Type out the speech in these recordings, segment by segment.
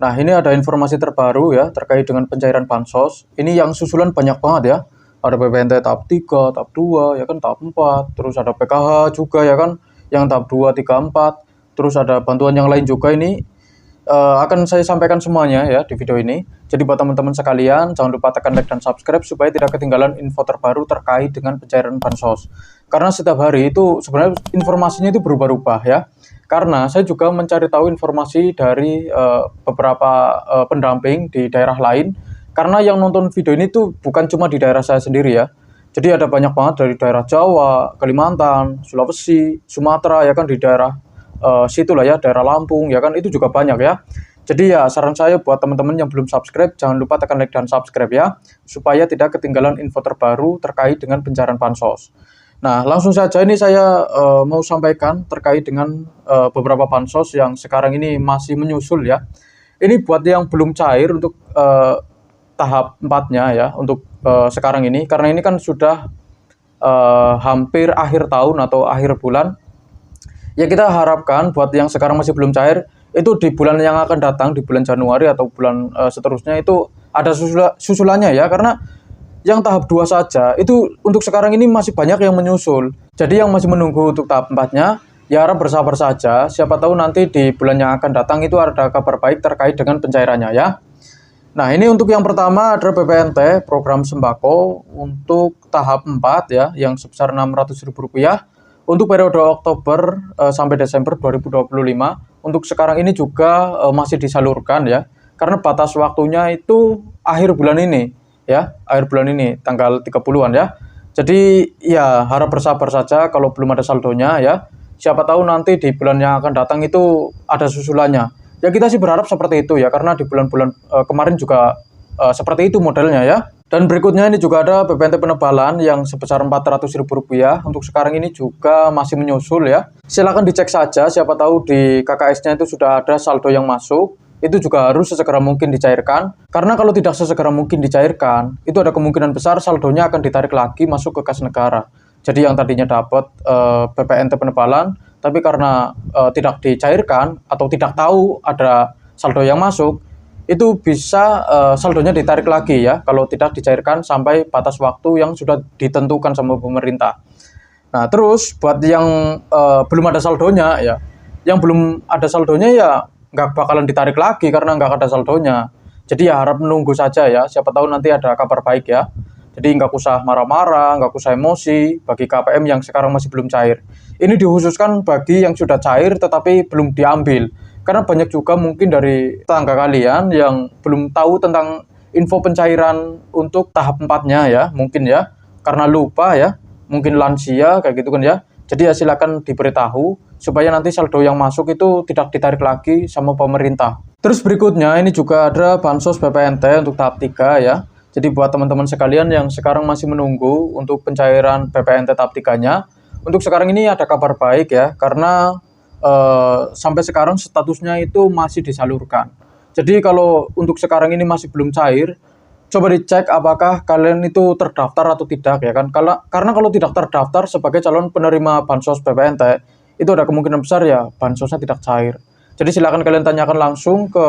Nah, ini ada informasi terbaru ya terkait dengan pencairan bansos. Ini yang susulan banyak banget ya. Ada PPNT tahap 3, tahap 2, ya kan tahap 4, terus ada PKH juga ya kan yang tahap 2, 3, 4. Terus ada bantuan yang lain juga ini akan saya sampaikan semuanya ya di video ini. Jadi buat teman-teman sekalian, jangan lupa tekan like dan subscribe supaya tidak ketinggalan info terbaru terkait dengan pencairan bansos. Karena setiap hari itu sebenarnya informasinya itu berubah-ubah ya. Karena saya juga mencari tahu informasi dari beberapa pendamping di daerah lain. Karena yang nonton video ini tuh bukan cuma di daerah saya sendiri ya. Jadi ada banyak banget dari daerah Jawa, Kalimantan, Sulawesi, Sumatera ya kan, di daerah situ lah ya, daerah Lampung ya kan, itu juga banyak ya. Jadi ya saran saya buat teman-teman yang belum subscribe, jangan lupa tekan like dan subscribe ya, supaya tidak ketinggalan info terbaru terkait dengan pencairan bansos. Nah, langsung saja ini saya mau sampaikan terkait dengan beberapa bansos yang sekarang ini masih menyusul ya. Ini buat yang belum cair untuk tahap 4-nya ya, untuk sekarang ini, karena ini kan sudah hampir akhir tahun atau akhir bulan. Ya kita harapkan buat yang sekarang masih belum cair, itu di bulan yang akan datang, di bulan Januari atau bulan seterusnya itu ada susulannya ya, karena yang tahap 2 saja itu untuk sekarang ini masih banyak yang menyusul. Jadi yang masih menunggu untuk tahap 4-nya ya harap bersabar saja, siapa tahu nanti di bulan yang akan datang itu ada kabar baik terkait dengan pencairannya ya. Nah, ini untuk yang pertama adalah PPNT, program sembako untuk tahap 4 ya, yang sebesar Rp600.000 untuk periode Oktober sampai Desember 2025. Untuk sekarang ini juga masih disalurkan ya, karena batas waktunya itu akhir bulan ini ya, akhir bulan ini tanggal 30-an ya. Jadi ya harap bersabar saja kalau belum ada saldonya ya. Siapa tahu nanti di bulan yang akan datang itu ada susulannya. Ya kita sih berharap seperti itu ya, karena di bulan-bulan kemarin juga seperti itu modelnya ya. Dan berikutnya ini juga ada PPNT penebalan yang sebesar Rp400.000. Untuk sekarang ini juga masih menyusul ya. Silakan dicek saja, siapa tahu di KKS-nya itu sudah ada saldo yang masuk. Itu juga harus sesegera mungkin dicairkan, karena kalau tidak sesegera mungkin dicairkan, itu ada kemungkinan besar saldonya akan ditarik lagi masuk ke kas negara. Jadi yang tadinya dapat PPNT penebalan, tapi karena tidak dicairkan atau tidak tahu ada saldo yang masuk, itu bisa saldonya ditarik lagi ya, kalau tidak dicairkan sampai batas waktu yang sudah ditentukan sama pemerintah. Nah terus buat yang belum ada saldonya ya, yang belum ada saldonya ya nggak bakalan ditarik lagi karena nggak ada saldonya. Jadi ya harap menunggu saja ya, siapa tahu nanti ada kabar baik ya. Jadi nggak usah marah-marah, nggak usah emosi bagi KPM yang sekarang masih belum cair. Ini dikhususkan bagi yang sudah cair tetapi belum diambil. Karena banyak juga mungkin dari tetangga kalian yang belum tahu tentang info pencairan untuk tahap 4-nya ya, mungkin ya, karena lupa ya, mungkin lansia kayak gitu kan ya. Jadi ya silakan diberitahu supaya nanti saldo yang masuk itu tidak ditarik lagi sama pemerintah. Terus berikutnya ini juga ada bansos PPNT untuk tahap 3 ya. Jadi buat teman-teman sekalian yang sekarang masih menunggu untuk pencairan PPNT tahap 3-nya, untuk sekarang ini ada kabar baik ya, karena sampai sekarang statusnya itu masih disalurkan. Jadi kalau untuk sekarang ini masih belum cair, coba dicek apakah kalian itu terdaftar atau tidak ya kan. Karena kalau tidak terdaftar sebagai calon penerima bansos PPNT, itu ada kemungkinan besar ya bansosnya tidak cair. Jadi silakan kalian tanyakan langsung ke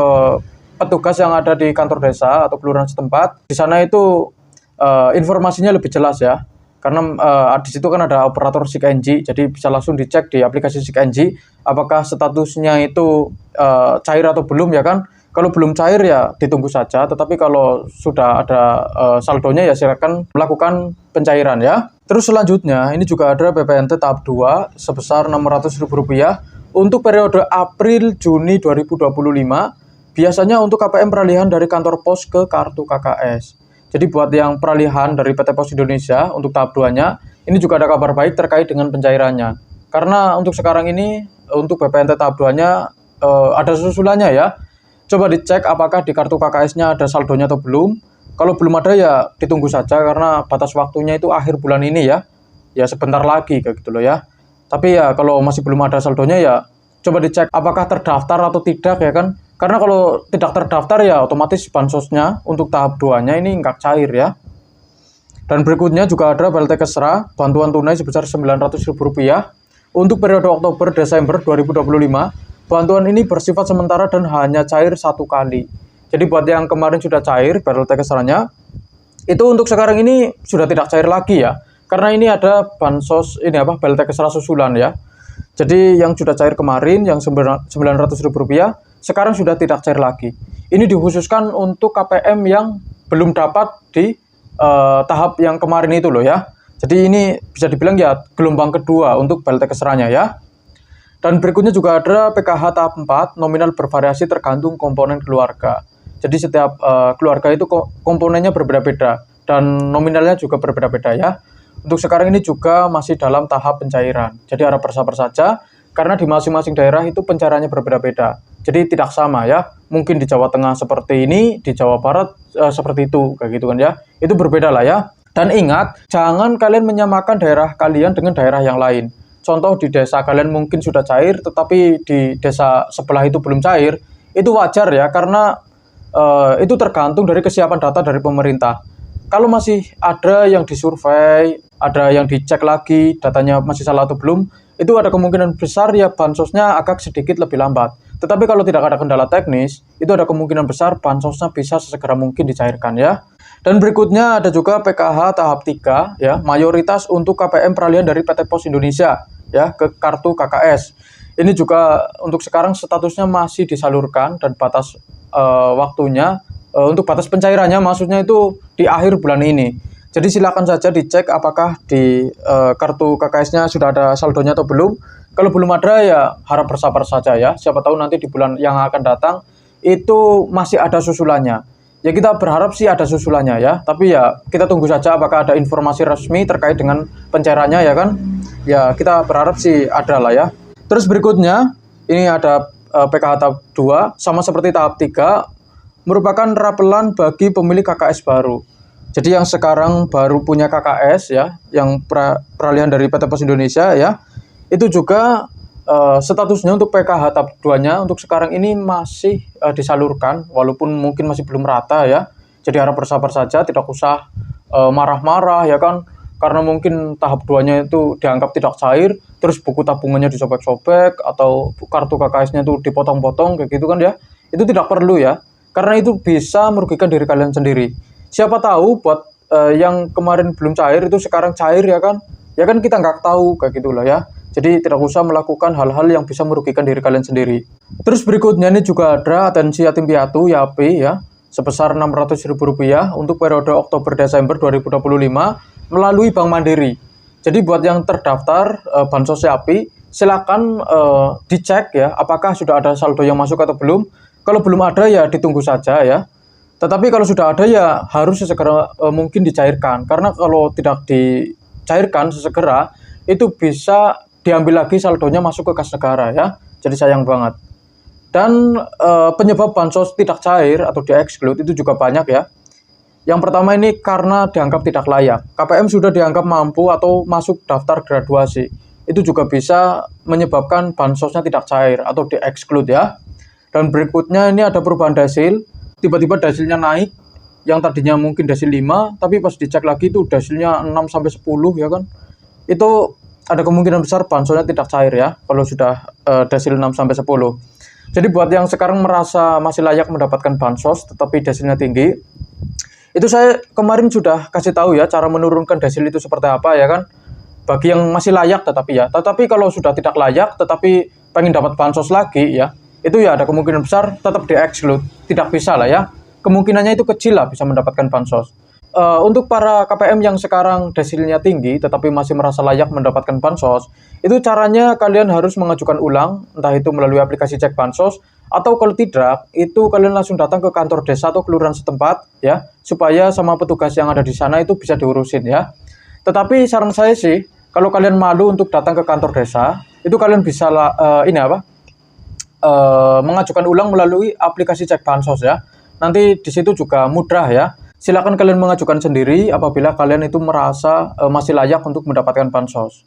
petugas yang ada di kantor desa atau kelurahan setempat. Di sana itu informasinya lebih jelas ya. Karena di situ kan ada operator SIKNJ, jadi bisa langsung dicek di aplikasi SIKNJ apakah statusnya itu cair atau belum ya kan. Kalau belum cair ya ditunggu saja, tetapi kalau sudah ada saldonya ya silakan melakukan pencairan ya. Terus selanjutnya ini juga ada PPNT tahap 2 sebesar Rp600.000 untuk periode April-Juni 2025. Biasanya untuk KPM peralihan dari kantor pos ke kartu KKS. Jadi buat yang peralihan dari PT Pos Indonesia untuk tahap 2-nya, ini juga ada kabar baik terkait dengan pencairannya. Karena untuk sekarang ini untuk PPNT tahap 2-nya ada susulannya ya. Coba dicek apakah di kartu KKS-nya ada saldonya atau belum. Kalau belum ada ya ditunggu saja, karena batas waktunya itu akhir bulan ini ya. Ya sebentar lagi kayak gitu loh ya. Tapi ya kalau masih belum ada saldonya ya coba dicek apakah terdaftar atau tidak ya kan. Karena kalau tidak terdaftar ya otomatis bansosnya untuk tahap 2-nya ini nggak cair ya. Dan berikutnya juga ada BLT Kesra, bantuan tunai sebesar Rp900.000 untuk periode Oktober-Desember 2025. bantuan ini bersifat sementara dan hanya cair 1 kali. Jadi buat yang kemarin sudah cair BLT Keserannya, itu untuk sekarang ini sudah tidak cair lagi ya. Karena ini ada bansos ini BLT Keseran susulan ya. Jadi yang sudah cair kemarin yang Rp900.000 sekarang sudah tidak cair lagi. Ini dikhususkan untuk KPM yang belum dapat di tahap yang kemarin itu loh ya. Jadi ini bisa dibilang ya gelombang kedua untuk BLT Keserannya ya. Dan berikutnya juga ada PKH tahap 4, nominal bervariasi tergantung komponen keluarga. Jadi setiap keluarga itu komponennya berbeda-beda dan nominalnya juga berbeda-beda ya. Untuk sekarang ini juga masih dalam tahap pencairan. Jadi harap bersabar saja karena di masing-masing daerah itu pencairannya berbeda-beda. Jadi tidak sama ya. Mungkin di Jawa Tengah seperti ini, di Jawa Barat seperti itu, kayak gitu kan ya. Itu berbeda lah ya. Dan ingat, jangan kalian menyamakan daerah kalian dengan daerah yang lain. Contoh di desa kalian mungkin sudah cair, tetapi di desa sebelah itu belum cair. Itu wajar ya, karena itu tergantung dari kesiapan data dari pemerintah. Kalau masih ada yang disurvei, ada yang dicek lagi, datanya masih salah atau belum, itu ada kemungkinan besar ya bansosnya agak sedikit lebih lambat. Tetapi kalau tidak ada kendala teknis, itu ada kemungkinan besar bansosnya bisa sesegera mungkin dicairkan ya. Dan berikutnya ada juga PKH tahap 3 ya, mayoritas untuk KPM peralihan dari PT Pos Indonesia ya ke kartu KKS. Ini juga untuk sekarang statusnya masih disalurkan dan batas waktunya untuk batas pencairannya maksudnya itu di akhir bulan ini. Jadi silakan saja dicek apakah di kartu KKS-nya sudah ada saldonya atau belum. Kalau belum ada ya harap bersabar saja ya. Siapa tahu nanti di bulan yang akan datang itu masih ada susulannya. Ya kita berharap sih ada susulannya ya. Tapi ya kita tunggu saja apakah ada informasi resmi terkait dengan pencairannya ya kan. Ya kita berharap sih ada lah ya. Terus berikutnya ini ada PKH tahap 2 sama seperti tahap 3 merupakan rapelan bagi pemilik KKS baru. Jadi yang sekarang baru punya KKS ya, yang peralihan dari PT Pos Indonesia ya, itu juga statusnya untuk PKH tahap 2-nya untuk sekarang ini masih disalurkan, walaupun mungkin masih belum rata ya. Jadi harap bersabar saja, tidak usah marah-marah ya kan, karena mungkin tahap 2-nya itu dianggap tidak cair, terus buku tabungannya disobek-sobek, atau kartu KKS-nya itu dipotong-potong, kayak gitu kan ya. Itu tidak perlu ya, karena itu bisa merugikan diri kalian sendiri. Siapa tahu buat yang kemarin belum cair itu sekarang cair ya kan kita nggak tahu kayak gitulah ya. Jadi tidak usah melakukan hal-hal yang bisa merugikan diri kalian sendiri. Terus berikutnya ini juga ada atensi yatim piatu YAP ya sebesar Rp600.000 untuk periode Oktober-Desember 2025 melalui Bank Mandiri. Jadi buat yang terdaftar bansos YAPI silakan dicek ya apakah sudah ada saldo yang masuk atau belum. Kalau belum ada ya ditunggu saja ya. Tetapi kalau sudah ada ya harus sesegera mungkin dicairkan. Karena kalau tidak dicairkan sesegera, itu bisa diambil lagi saldonya masuk ke kas negara ya. Jadi sayang banget. Dan penyebab bansos tidak cair atau di-exclude itu juga banyak ya. Yang pertama ini karena dianggap tidak layak. KPM sudah dianggap mampu atau masuk daftar graduasi. Itu juga bisa menyebabkan bansosnya tidak cair atau di-exclude ya. Dan berikutnya ini ada perubahan dasil. Tiba-tiba dasilnya naik, yang tadinya mungkin dasil 5, tapi pas dicek lagi itu dasilnya 6-10 ya kan. Itu ada kemungkinan besar bansosnya tidak cair ya, kalau sudah dasil 6-10. Jadi buat yang sekarang merasa masih layak mendapatkan bansos, tetapi dasilnya tinggi, itu saya kemarin sudah kasih tahu ya, cara menurunkan dasil itu seperti apa ya kan. Bagi yang masih layak tetapi kalau sudah tidak layak, tetapi pengen dapat bansos lagi ya, itu ya ada kemungkinan besar tetap di-exclude, tidak bisa lah ya, kemungkinannya itu kecil lah bisa mendapatkan bansos. Untuk para KPM yang sekarang dasilnya tinggi tetapi masih merasa layak mendapatkan bansos, itu caranya kalian harus mengajukan ulang, entah itu melalui aplikasi cek bansos, atau kalau tidak, itu kalian langsung datang ke kantor desa atau kelurahan setempat ya, supaya sama petugas yang ada di sana itu bisa diurusin ya. Tetapi saran saya sih, kalau kalian malu untuk datang ke kantor desa, itu kalian bisa mengajukan ulang melalui aplikasi cek bansos ya. Nanti di situ juga mudah ya. Silakan kalian mengajukan sendiri apabila kalian itu merasa masih layak untuk mendapatkan bansos.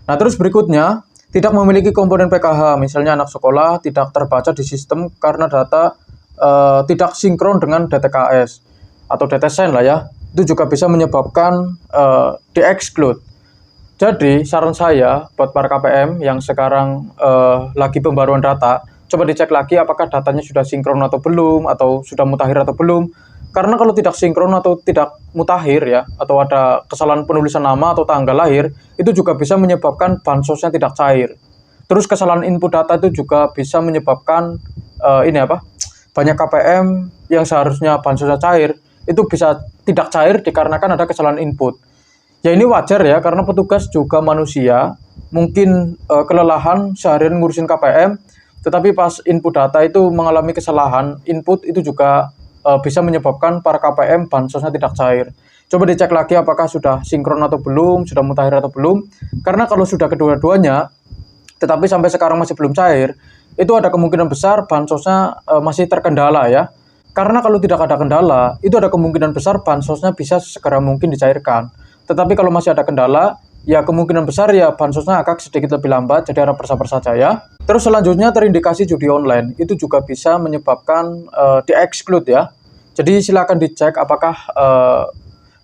Nah, terus berikutnya, tidak memiliki komponen PKH, misalnya anak sekolah tidak terbaca di sistem karena data tidak sinkron dengan DTKS atau DTSEN lah ya. Itu juga bisa menyebabkan di-exclude. Jadi saran saya buat para KPM yang sekarang lagi pembaruan data, coba dicek lagi apakah datanya sudah sinkron atau belum, atau sudah mutakhir atau belum. Karena kalau tidak sinkron atau tidak mutakhir ya, atau ada kesalahan penulisan nama atau tanggal lahir, itu juga bisa menyebabkan bansosnya tidak cair. Terus kesalahan input data itu juga bisa menyebabkan banyak KPM yang seharusnya bansosnya cair, itu bisa tidak cair dikarenakan ada kesalahan input. Ya ini wajar ya, karena petugas juga manusia, mungkin kelelahan seharian ngurusin KPM, tetapi pas input data itu mengalami kesalahan input, itu juga bisa menyebabkan para KPM bansosnya tidak cair. Coba dicek lagi apakah sudah sinkron atau belum, sudah mutakhir atau belum. Karena kalau sudah kedua-duanya, tetapi sampai sekarang masih belum cair, itu ada kemungkinan besar bansosnya masih terkendala ya. Karena kalau tidak ada kendala, itu ada kemungkinan besar bansosnya bisa segera mungkin dicairkan. Tetapi kalau masih ada kendala, ya kemungkinan besar ya bansosnya agak sedikit lebih lambat, jadi harap bersabar saja ya. Terus selanjutnya terindikasi judi online, itu juga bisa menyebabkan di-exclude ya. Jadi silakan dicek apakah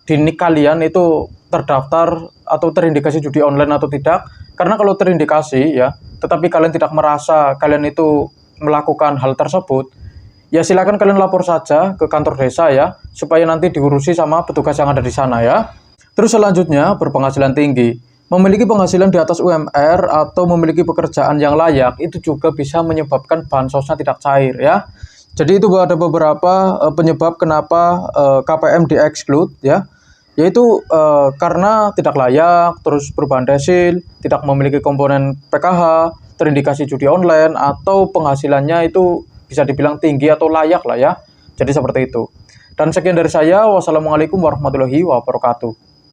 di NIK kalian itu terdaftar atau terindikasi judi online atau tidak. Karena kalau terindikasi ya, tetapi kalian tidak merasa kalian itu melakukan hal tersebut, ya silakan kalian lapor saja ke kantor desa ya, supaya nanti diurusi sama petugas yang ada di sana ya. Terus selanjutnya berpenghasilan tinggi. Memiliki penghasilan di atas UMR atau memiliki pekerjaan yang layak, itu juga bisa menyebabkan bansosnya tidak cair ya. Jadi itu ada beberapa penyebab kenapa KPM di-exclude ya. Yaitu karena tidak layak, terus perubahan desil, tidak memiliki komponen PKH, terindikasi judi online, atau penghasilannya itu bisa dibilang tinggi atau layak lah ya. Jadi seperti itu. Dan sekian dari saya. Wassalamualaikum warahmatullahi wabarakatuh.